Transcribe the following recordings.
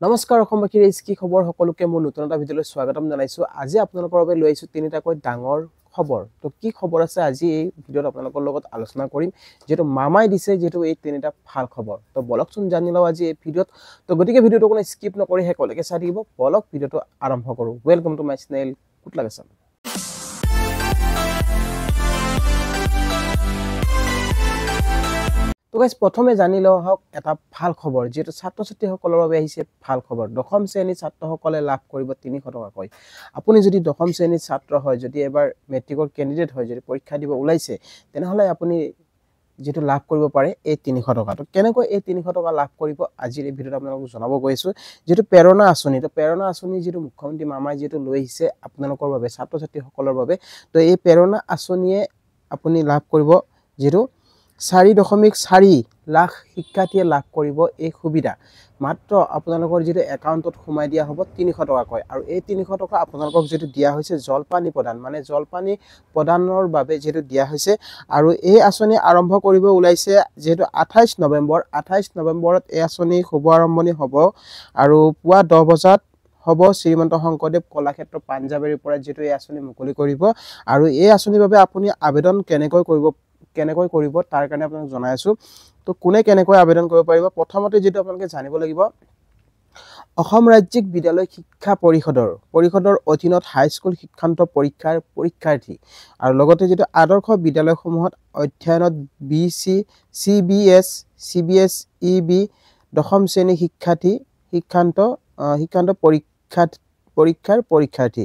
নমস্কাৰ অসমবাসীৰ কি খবৰ সকলোকে মোৰ নতুন এটা ভিডিঅলৈ স্বাগতম জনাইছো আজি আপোনালোকৰ বাবে লৈ আহিছো তিনিটাকৈ ডাঙৰ খবৰ তো কি খবৰ আছে আজি এই ভিডিঅত আপোনালোকৰ লগত আলোচনা কৰিম যেটো মামাই দিছে যেটো এই তিনিটা ভাল খবৰ তো বলকচোন জানি লও আজি এই ভিডিঅত তো গতিকে ভিডিঅটো কোনো স্কিপ নকৰি হেকলৈকে চাই থাকিব বলক ভিডিঅটো আৰম্ভ কৰো welcome to my channel good লাগে চাম তো গাইস প্ৰথমে জানি লও হক এটা ভাল খবৰ যেটো ছাত্ৰ ছাত্ৰীসকলৰ বাবে আহিছে ভাল খবৰ দশম শ্ৰেণীৰ ছাত্ৰসকলে লাভ কৰিব 300 টকাকৈ আপুনি যদি দশম শ্ৰেণীৰ ছাত্ৰ হয় যদি এবাৰ মেট্ৰিকৰ ক্যান্ডিডেট হয় যদি পৰীক্ষা দিব ওলাইছে তেনেহলে আপুনি যেটো লাভ কৰিব পাৰে এই 300 টকা তো কেনেকৈ এই 300 টকা লাভ কৰিব আজিৰ এই ভিডিঅত আপোনালোকক জনাব গৈছো যেটো প্ৰেৰণা আঁচনি তো প্ৰেৰণা আঁচনি যেটো মুখ্যমন্ত্ৰী মামাই যেটো লৈ আহিছে আপোনালোকৰ বাবে ছাত্ৰ ছাত্ৰীসকলৰ বাবে তো এই প্ৰেৰণা আঁচনিয়ে আপুনি লাভ কৰিব যেটো 4.4 লাখ শিক্ষাৰ্থীয়ে লাভ কৰিব এই সুবিধা মাত্ৰ আপোনালোকৰ যেটো একাউণ্টত সোমাই দিয়া হ'ব 300 টকাকৈ আৰু এই 300 টকা আপোনালোকক যেটো দিয়া হৈছে জলপানী প্ৰদান মানে জলপানী প্ৰদানৰ বাবে যেটো দিয়া হৈছে আৰু এই আঁচনি আৰম্ভ কৰিব ওলাইছে যেটো 28 নৱেম্বৰত এই আঁচনি শুভ আৰম্ভণি হ'ব আৰু পুৱা 10 বজাত হ'ব শ্ৰীমন্ত শংকৰদেৱ কলাক্ষেত্ৰ পাঞ্জাবেৰীৰ পৰা যেটো এই আঁচনি মুকলি কৰিব আৰু এই আঁচনিৰ বাবে আপুনি আবেদন কেনেকৈ কৰিব তাৰ কাৰণে আপোনাক জনাই আছো তো কোনে কেনেকৈ আবেদন কৰিব পাৰিব প্ৰথমতে যেটো আপোনালোকে জানিব লাগিব অসম ৰাজ্যিক বিদ্যালয় শিক্ষা পৰিষদৰ অধীনত হাইস্কুল শিক্ষান্ত পৰীক্ষাৰ পৰীক্ষাৰ্থী আৰু লগতে যেটো আদৰ্শ বিদ্যালয়সমূহত অধ্যয়নত CBSEB দশম শ্ৰেণী শিক্ষান্ত পৰীক্ষাৰ পৰীক্ষাৰ্থী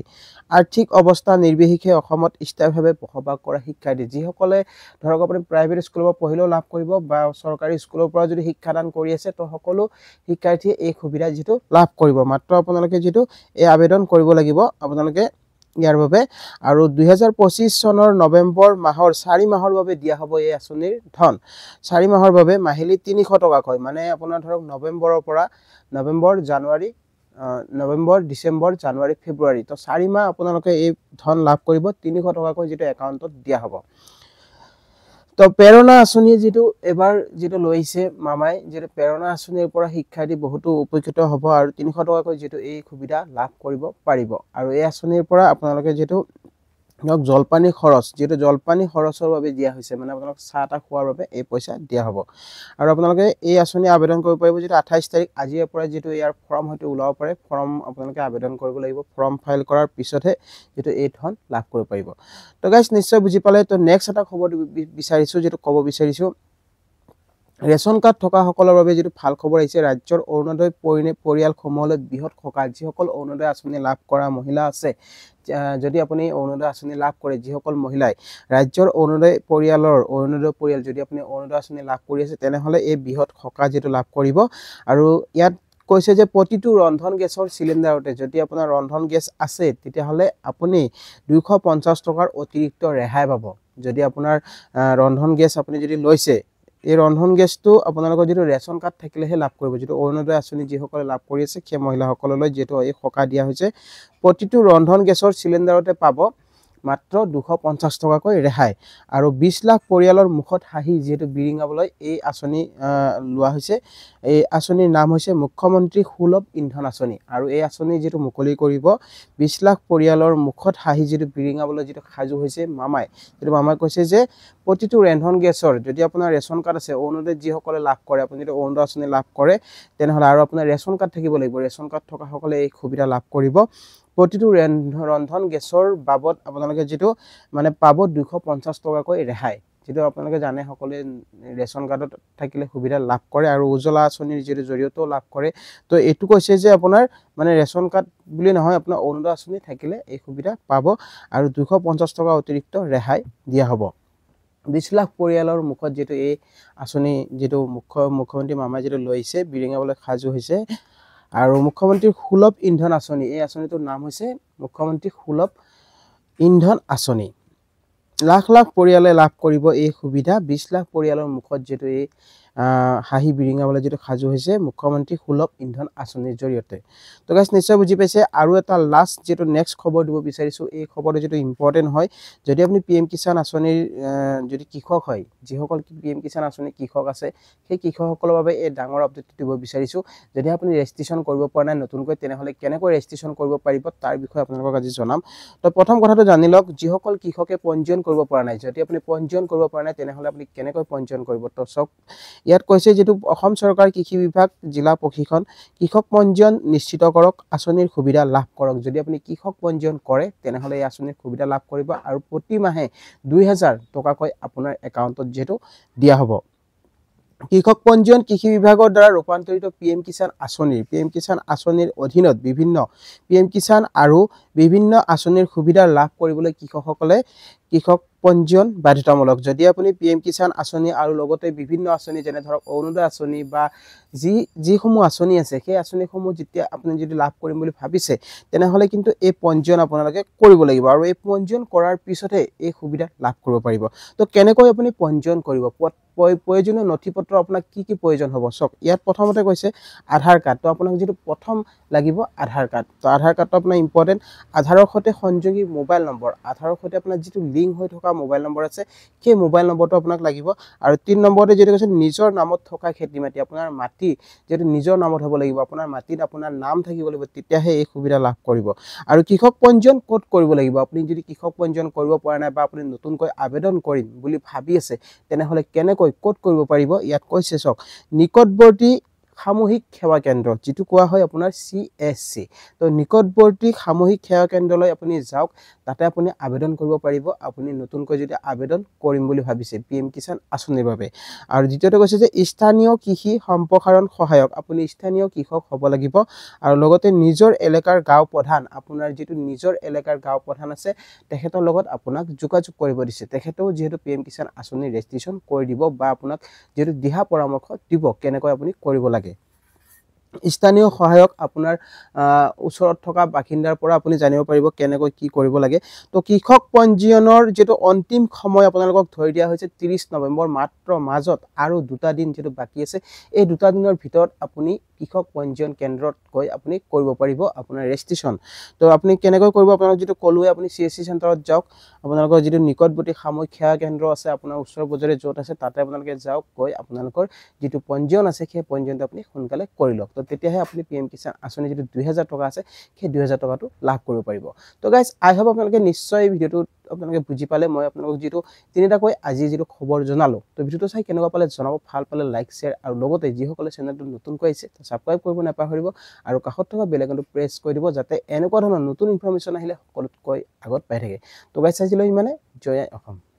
আৰ্থিক অৱস্থা নিৰ্বিশেষে অসমত স্থায়ীভাৱে বসবাস কৰা শিক্ষাৰ্থী যিসকলে ধৰক আপুনি প্ৰাইভেট স্কুলৰ পৰা পঢ়িলেও লাভ কৰিব বা চৰকাৰী স্কুলৰ পৰা যদি শিক্ষাদান কৰি আছে তো সকলো শিক্ষাৰ্থীয়ে এই সুবিধা যেটো লাভ কৰিব মাত্ৰ আপোনালোকে যেটো এই আবেদন কৰিব লাগিব আপোনালোকে ইয়াৰ বাবে আৰু 2025 চনৰ নৱেম্বৰ মাহৰ 4 মাহৰ বাবে দিয়া হ'ব এই আঁচনিৰ ধন 4 মাহৰ বাবে মাহিলি 300 টকাকৈ মানে আপোনাৰ ধৰক নৱেম্বৰৰ পৰা নৱেম্বৰ ডিসেম্বৰ জানুৱাৰী ফেব্ৰুৱাৰী তো 4 মাহ আপোনালোকে এই ধন লাভ কৰিব 300 টকাকৈ যেটো একাউণ্টত দিয়া হ'ব তো প্ৰেৰণা আঁচনি যেটো এবাৰ যেটো লৈছে মামাই যেটো প্ৰেৰণা আঁচনিৰ পৰা শিক্ষাৰ্থী বহুতো উপকৃত হ'ব আৰু 300 টকাকৈ যেটো এই সুবিধা লাভ কৰিব পাৰিব আৰু এই আঁচনিৰ পৰা আপোনালোকে যেটো জলপানী খৰচ যেটো জলপানী খৰচৰ বাবে দিয়া হৈছে মানে আপোনালোক চাহটা খোৱাৰ বাবে এই পইচা দিয়া হ'ব আৰু আপোনালোকে এই আঁচনি আবেদন কৰিব পাৰিব যেটো 28 তাৰিখ আজিৰ পৰা যেটো ইয়াৰ ফৰ্ম হয়তো ওলাব পাৰে ফৰ্ম আপোনালোকে আবেদন কৰিব লাগিব ফৰ্ম ফাইল কৰাৰ পিছতহে যেটো এই ধন লাভ কৰিব পাৰিব তো গাইস নিশ্চয় বুজি পালে তো নেক্সট এটা খবৰ বিচাৰিছো যেটো ক'ব বিচাৰিছো ৰেশন কাৰ্ড থকা সকলৰ বাবে যেটো ভাল খবৰ আহিছে ৰাজ্যৰ অৰুণোদয় পৰিয়ালসমূহলৈ বৃহৎ সকাহ যিসকল অৰুণোদয় আঁচনি লাভ কৰা মহিলা আছে যদি আপুনি অৰুণোদয় আঁচনি লাভ কৰে যিসকল মহিলাই ৰাজ্যৰ অৰুণোদয় পৰিয়াল যদি আপুনি অৰুণোদয় আঁচনি লাভ কৰি আছে তেনেহলে এই বৃহৎ সকাহ যেটো লাভ কৰিব আৰু ইয়াত কৈছে যে প্ৰতিটো ৰন্ধন গেছৰ সিলিন্ডাৰতে যদি আপোনাৰ ৰন্ধন গেছ আছে তেতিয়াহলে আপুনি 250 টকাৰ অতিৰিক্ত ৰেহাই পাব যদি আপোনাৰ ৰন্ধন গেছ আপুনি যদি লৈছে এই ৰন্ধন গেছটো আপোনালোকৰ যেটো ৰেশন কাৰ্ড থাকিলেহে লাভ কৰিব যেটো অৰুণোদয় আঁচনি যিসকলে লাভ কৰি আছে সেই মহিলাসকললৈ যেটো এই সকাহ দিয়া হৈছে প্ৰতিটো ৰন্ধন গেছৰ সিলিন্ডাৰতে পাব মাত্ৰ 250 টকাকৈ ৰেহাই আৰু 20 লাখ পৰিয়ালৰ মুখত হাঁহি যেটো বিৰিঙাবলৈ এই আঁচনি লোৱা হৈছে এই আঁচনিৰ নাম হৈছে মুখ্যমন্ত্ৰী সুলভ ইন্ধন আঁচনি আৰু এই আঁচনি যেটো মুকলি কৰিব 20 লাখ পৰিয়ালৰ মুখত হাঁহি যেটো বিৰিঙাবলৈ যেটো খাজু হৈছে মামাই কৈছে যে প্ৰতিটো ৰন্ধন গেছৰ যদি আপোনাৰ ৰেশন কাৰ্ড আছে অৰুণোদয় যিসকলে লাভ কৰে আপুনি যদি অৰুণোদয় আঁচনি লাভ কৰে তেনেহলে আৰু আপোনাৰ ৰেশন কাৰ্ড থাকিব লাগিব ৰেশন কাৰ্ড থকা সকলে এই সুবিধা লাভ কৰিব প্ৰতিটো ৰন্ধন গেছৰ বাবদ আপোনালোকে যেটো মানে পাব 250 টকাকৈ ৰেহাই যেটো আপোনালোকে জানে সকলে ৰেশন কাৰ্ডত থাকিলে সুবিধা লাভ কৰে আৰু উজ্জ্বলা আঁচনিৰ যেটো জৰিয়তেও লাভ কৰে তো এটো কৈছে যে আপোনাৰ মানে ৰেশন কাৰ্ড বুলি নহয় আপোনাৰ অৰুণোদয় আঁচনি থাকিলে এই সুবিধা পাব আৰু 250 টকা অতিৰিক্ত ৰেহাই দিয়া হ'ব 20 লাখ পৰিয়ালৰ মুখত যেটো এই আঁচনি যেটো মুখ্যমন্ত্ৰী মামাই যেটো লৈছে বিৰিঙাবলৈ খাজু হৈছে আৰু মুখ্যমন্ত্ৰী সুলভ ইন্ধন আঁচনি এই আঁচনিটোৰ নাম হৈছে মুখ্যমন্ত্ৰী সুলভ ইন্ধন আঁচনি লাখ লাখ পৰিয়ালে লাভ কৰিব এই সুবিধা 20 লাখ পৰিয়ালৰ মুখত যেটো এই হাঁহি বিৰিঙাবলৈ যেটো সাজু হৈছে মুখ্যমন্ত্ৰী সুলভ ইন্ধন আঁচনিৰ জৰিয়তে তো গাইস নিশ্চয় বুজি পাইছে আৰু এটা লাষ্ট যেটো নেক্সট খবৰ দিব বিচাৰিছো এই খবৰটো যেটো ইম্পৰ্টেন্ট হয় যদি আপুনি পিএম কিষাণ আঁচনিৰ যদি কৃষক হয় যিসকল পিএম কিষাণ আঁচনি কৃষক আছে সেই কৃষকসকলৰ বাবে এই ডাঙৰ আপডেটটো দিব বিচাৰিছো যদি আপুনি ৰেজিষ্ট্ৰেচন কৰিব পৰা নাই নতুনকৈ তেনেহলে কেনেকৈ ৰেজিষ্ট্ৰেচন কৰিব পাৰিব তাৰ বিষয়ে আপোনালোকক আজি জনাম তো প্ৰথম কথাটো জানি লওক যিসকল কৃষকে পঞ্জীয়ন কৰিব পৰা নাই যদি আপুনি পঞ্জীয়ন কৰিব পৰা নাই তেনেহলে আপুনি কেনেকৈ পঞ্জীয়ন কৰিব তো সব ইয়াত কৈছে যেটো অসম চৰকাৰ কৃষি বিভাগ জিলা প্ৰশিক্ষণ কৃষক পঞ্জীয়ন নিশ্চিত কৰক আঁচনিৰ সুবিধা লাভ কৰক যদি আপুনি কৃষক পঞ্জীয়ন কৰে তেনেহলে এই আঁচনিৰ সুবিধা লাভ কৰিব আৰু প্ৰতি মাহে 2000 টকাকৈ আপোনাৰ একাউণ্টত যেটো দিয়া হ'ব কৃষক পঞ্জীয়ন কৃষি বিভাগৰ দ্বাৰা ৰূপান্তৰিত পিএম কিষাণ আঁচনিৰ অধীনত বিভিন্ন পিএম কিষাণ আৰু বিভিন্ন আঁচনিৰ সুবিধা লাভ কৰিবলৈ কৃষকসকলে কৃষক পঞ্জীয়ন বাধ্যতামূলক যদি আপুনি পিএম কিষাণ আঁচনি আৰু লগতে বিভিন্ন আঁচনি যেনে ধৰক অৰুণোদয় আঁচনি বা যিসমূহ আঁচনি আছে সেই আঁচনিসমূহ যেতিয়া আপুনি যদি লাভ কৰিম বুলি ভাবিছে তেনেহলে কিন্তু এই পঞ্জীয়ন আপোনালোকে কৰিব লাগিব আৰু এই পঞ্জীয়ন কৰাৰ পিছতে এই সুবিধা লাভ কৰিব পাৰিব তো কেনেকৈ আপুনি পঞ্জীয়ন কৰিব প্ৰয়োজনীয় নথিপত্ৰ আপোনাক কি প্ৰয়োজন হ'ব সক ইয়াত প্ৰথমতে কৈছে আধাৰ কাৰ্ড তো আপোনাক যেটো প্ৰথম লাগিব আধাৰ কাৰ্ড তো আধাৰ কাৰ্ডটো আপোনাৰ ইম্পৰ্টেন্ট আধাৰৰ সৈতে সংযোগী মোবাইল নম্বৰ আধাৰৰ সৈতে আপোনাৰ যেটো লিংক হৈ থকা মোবাইল নম্বৰ আছে সেই মোবাইল নম্বৰটো আপোনাক লাগিব আৰু 3 নম্বৰতে যেটো কৈছে নিজৰ নামত থকা খেতি মাটি আপোনাৰ মাটি যেটো নিজৰ নামত হ'ব লাগিব আপোনাৰ মাটিত আপোনাৰ নাম থাকিব লাগিব তেতিয়াহে এই সুবিধা লাভ কৰিব আৰু কৃষক পঞ্জীয়ন ক'ত কৰিব লাগিব আপুনি যদি কৃষক পঞ্জীয়ন কৰিব পৰা নাই বা আপুনি নতুনকৈ আবেদন কৰিম বুলি ভাবি আছে তেনেহলে কেনেকৈ ক'ত কৰিব পাৰিব ইয়াত কৈছে সক নিকটৱৰ্তী সামূহিক সেৱা কেন্দ্ৰ যেটো কোৱা হয় আপোনাৰ CSC তো নিকটৱৰ্তী সামূহিক সেৱা কেন্দ্ৰলৈ আপুনি যাওক তাতে আপুনি আবেদন কৰিব পাৰিব আপুনি নতুনকৈ যদি আবেদন কৰিম বুলি ভাবিছে পিএম কিষাণ আঁচনিৰ বাবে আৰু দ্বিতীয়তে কৈছে যে স্থানীয় কৃষি সম্প্ৰসাৰণ সহায়ক আপুনি স্থানীয় কৃষক হ'ব লাগিব আৰু লগতে নিজৰ এলেকাৰ গাঁও প্ৰধান আপোনাৰ যেটো নিজৰ এলেকাৰ গাঁও প্ৰধান আছে তেখেতৰ লগত আপোনাক যোগাযোগ কৰিব দিছে তেখেতেও যেহেতু পিএম কিষাণ আঁচনি ৰেজিষ্ট্ৰেচন কৰি দিব বা আপোনাক যেটো দিহা পৰামৰ্শ দিব কেনেকৈ আপুনি কৰিব লাগে স্থানীয় সহায়ক আপোনাৰ ওচৰত থকা বাসিন্দাৰ পৰা আপুনি জানিব পাৰিব কেনেকৈ কি কৰিব লাগে তো কৃষক পঞ্জীয়নৰ যেটো অন্তিম সময় আপোনালোকক ধৰি দিয়া হৈছে 30 নৱেম্বৰ মাত্ৰ মাজত আৰু দুটা দিন যেটো বাকি আছে এই দুটা দিনৰ ভিতৰত আপুনি কৃষক পঞ্জীয়ন কেন্দ্ৰত গৈ আপুনি কৰিব পাৰিব আপোনাৰ ৰেজিষ্ট্ৰেচন তো আপুনি কেনেকৈ কৰিব আপোনালোক যেটো কলুৱে আপুনি CSC চেণ্টাৰত যাওক আপোনালোকৰ যেটো নিকটৱৰ্তী সামূহিক সেৱা কেন্দ্ৰ আছে আপোনাৰ ওচৰ বজৰে য'ত আছে তাতে আপোনালোকে যাওক গৈ আপোনালোকৰ যেটো পঞ্জীয়ন আছে সেই পঞ্জীয়নটো আপুনি সোনকালে কৰি লওক তো তেতিয়াহে আপুনি পিএম কিষাণ আঁচনি যেটো 2000 টকা আছে সেই 2000 টকাটো লাভ কৰিব পাৰিব তো গাইস আই হোপ আপোনালোকে নিশ্চয় ভিডিওটো আপোনালোকে বুজি পালে মই আপোনালোকক যেটো তিনিটাকৈ আজি যেটো খবৰ জনালো তো ভিডিওটো চাই কেনেকুৱা পালে জনাব ভাল পালে লাইক শেয়াৰ আৰু লগতে যিসকলে চেনেলটো নতুনকৈ আছে সাবস্ক্ৰাইব কৰিব নাপাহৰিব আৰু কাষত থকা বেল আইকনটো প্ৰেছ কৰি দিব যাতে এনেকুৱা ধৰণৰ নতুন ইনফৰমেশ্যন আহিলে সকলোতকৈ আগত পাই থাকে তো গাইস চাইছিলো ইমানে জয় অসম